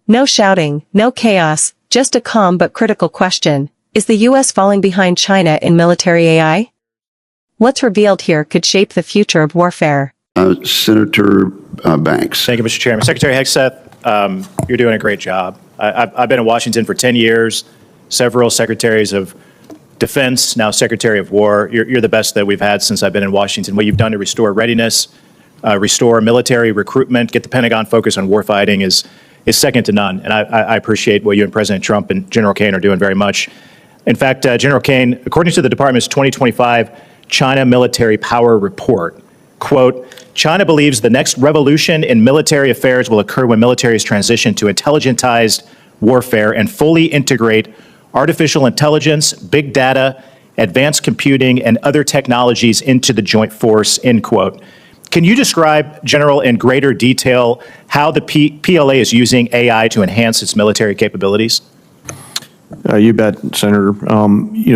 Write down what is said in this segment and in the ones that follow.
No shouting, no chaos, just a calm but critical question. Is the US falling behind China in military AI? What's revealed here could shape the future of warfare. Senator Banks. Thank you, Mr. Chairman. Secretary Hegseth, you're doing a great job. I've been in Washington for 10 years, several secretaries of defense, now Secretary of War. You're the best that we've had since I've been in Washington. What you've done to restore readiness, restore military recruitment, get the Pentagon focused on warfighting is second to none. And I appreciate what you and President Trump and General Kane are doing very much. In fact, General Kane, according to the Department's 2025 China Military Power Report, quote, China believes the next revolution in military affairs will occur when militaries transition to intelligentized warfare and fully integrate artificial intelligence, big data, advanced computing, and other technologies into the joint force, end quote. Can you describe, General, in greater detail how the PLA is using AI to enhance its military capabilities? You bet, Senator.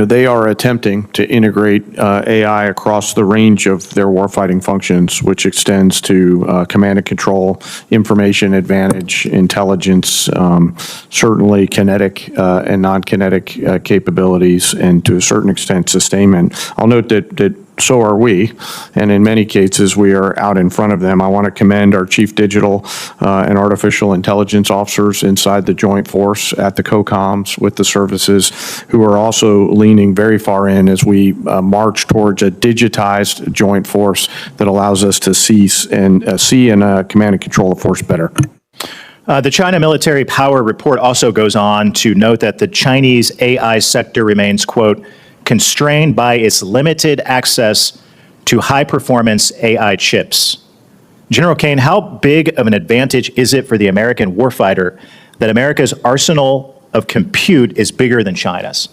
They are attempting to integrate AI across the range of their warfighting functions, which extends to command and control, information advantage, intelligence, certainly kinetic and non-kinetic capabilities, and to a certain extent sustainment. I'll note that so are we, and in many cases we are out in front of them. I want to commend our chief digital and artificial intelligence officers inside the joint force at the COCOMs with the services, who are also leaning very far in as we march towards a digitized joint force that allows us to see and command and control the force better. The China Military Power Report also goes on to note that the Chinese AI sector remains, quote, constrained by its limited access to high-performance AI chips. General Kane, how big of an advantage is it for the American warfighter that America's arsenal of compute is bigger than China's?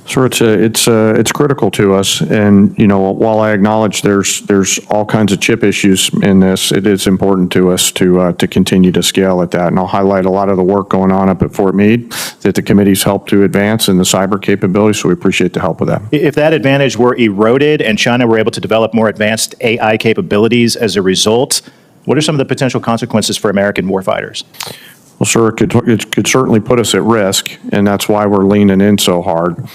Sir, it's critical to us, and while I acknowledge there's all kinds of chip issues in this, it is important to us to continue to scale at that. And I'll highlight a lot of the work going on up at Fort Meade that the committee's helped to advance in the cyber capabilities. So we appreciate the help with that. If that advantage were eroded and China were able to develop more advanced AI capabilities as a result, what are some of the potential consequences for American warfighters? Well, sir, it could certainly put us at risk, and that's why we're leaning in so hard.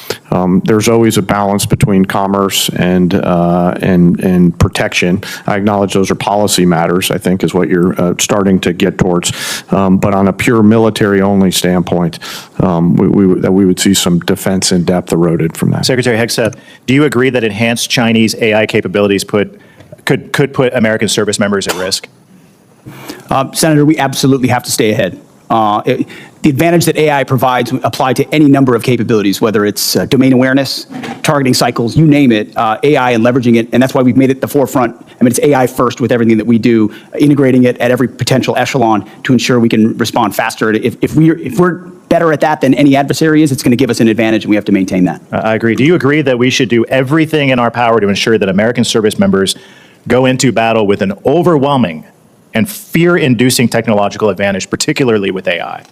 There's always a balance between commerce and protection. I acknowledge those are policy matters, I think, is what you're starting to get towards. But on a pure military-only standpoint, we would see some defense in depth eroded from that. Secretary Hegseth, do you agree that enhanced Chinese AI capabilities could put American service members at risk? Senator, we absolutely have to stay ahead. The advantage that AI provides apply to any number of capabilities, whether it's domain awareness, targeting cycles, you name it, AI and leveraging it, and that's why we've made it the forefront. I mean, it's AI first with everything that we do, integrating it at every potential echelon to ensure we can respond faster. If we're better at that than any adversary is, it's going to give us an advantage, and we have to maintain that. I agree. Do you agree that we should do everything in our power to ensure that American service members go into battle with an overwhelming and fear-inducing technological advantage, particularly with AI?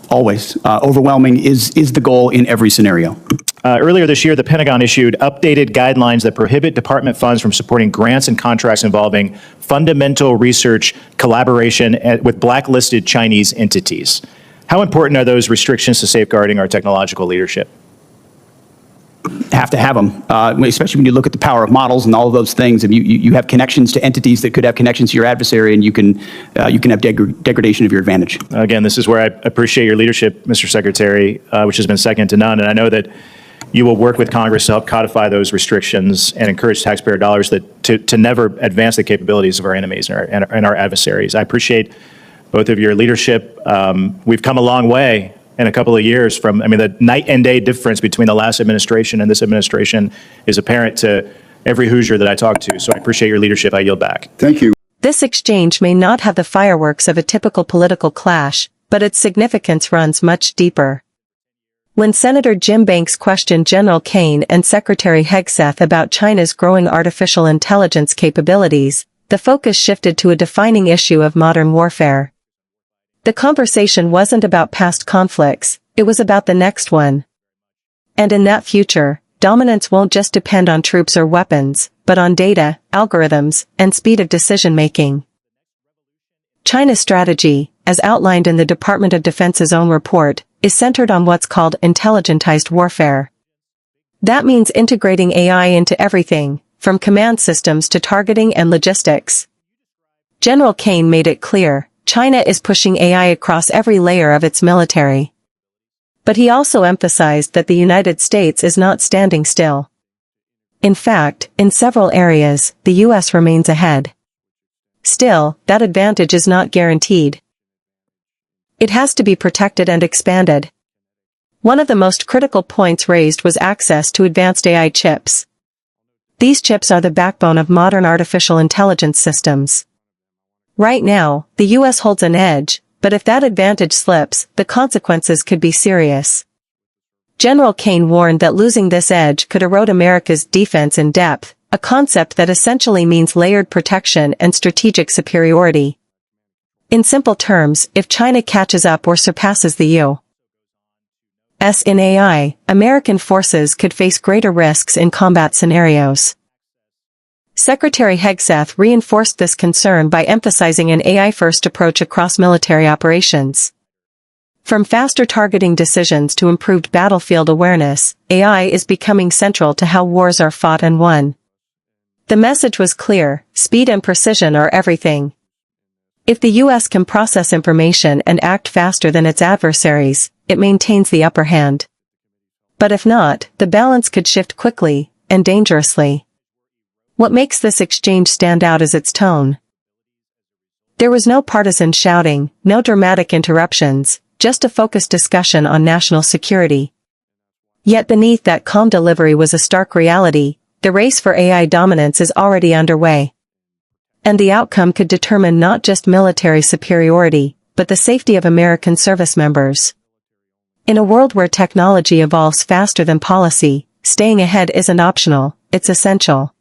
Always. Overwhelming is the goal in every scenario. Earlier this year, the Pentagon issued updated guidelines that prohibit department funds from supporting grants and contracts involving fundamental research collaboration with blacklisted Chinese entities. How important are those restrictions to safeguarding our technological leadership? Have to have them, especially when you look at the power of models and all of those things. If you have connections to entities that could have connections to your adversary, and you can have degradation of your advantage. Again, this is where I appreciate your leadership, Mr. Secretary, which has been second to none. And I know that you will work with Congress to help codify those restrictions and encourage taxpayer dollars to never advance the capabilities of our enemies and our adversaries. I appreciate both of your leadership. We've come a long way in a couple of years the night and day difference between the last administration and this administration is apparent to every Hoosier that I talk to. So I appreciate your leadership. I yield back. Thank you. This exchange may not have the fireworks of a typical political clash, but its significance runs much deeper. When Senator Jim Banks questioned General Kane and Secretary Hegseth about China's growing artificial intelligence capabilities, the focus shifted to a defining issue of modern warfare. The conversation wasn't about past conflicts, it was about the next one. And in that future, dominance won't just depend on troops or weapons, but on data, algorithms, and speed of decision-making. China's strategy, as outlined in the Department of Defense's own report, is centered on what's called intelligentized warfare. That means integrating AI into everything, from command systems to targeting and logistics. General Kane made it clear, China is pushing AI across every layer of its military. But he also emphasized that the United States is not standing still. In fact, in several areas, the U.S. remains ahead. Still, that advantage is not guaranteed. It has to be protected and expanded. One of the most critical points raised was access to advanced AI chips. These chips are the backbone of modern artificial intelligence systems. Right now, the U.S. holds an edge, but if that advantage slips, the consequences could be serious. General Kane warned that losing this edge could erode America's defense in depth, a concept that essentially means layered protection and strategic superiority. In simple terms, if China catches up or surpasses the U.S. in AI, American forces could face greater risks in combat scenarios. Secretary Hegseth reinforced this concern by emphasizing an AI-first approach across military operations. From faster targeting decisions to improved battlefield awareness, AI is becoming central to how wars are fought and won. The message was clear: speed and precision are everything. If the U.S. can process information and act faster than its adversaries, it maintains the upper hand. But if not, the balance could shift quickly, and dangerously. What makes this exchange stand out is its tone. There was no partisan shouting, no dramatic interruptions, just a focused discussion on national security. Yet beneath that calm delivery was a stark reality: the race for AI dominance is already underway. And the outcome could determine not just military superiority, but the safety of American service members. In a world where technology evolves faster than policy, staying ahead isn't optional, it's essential.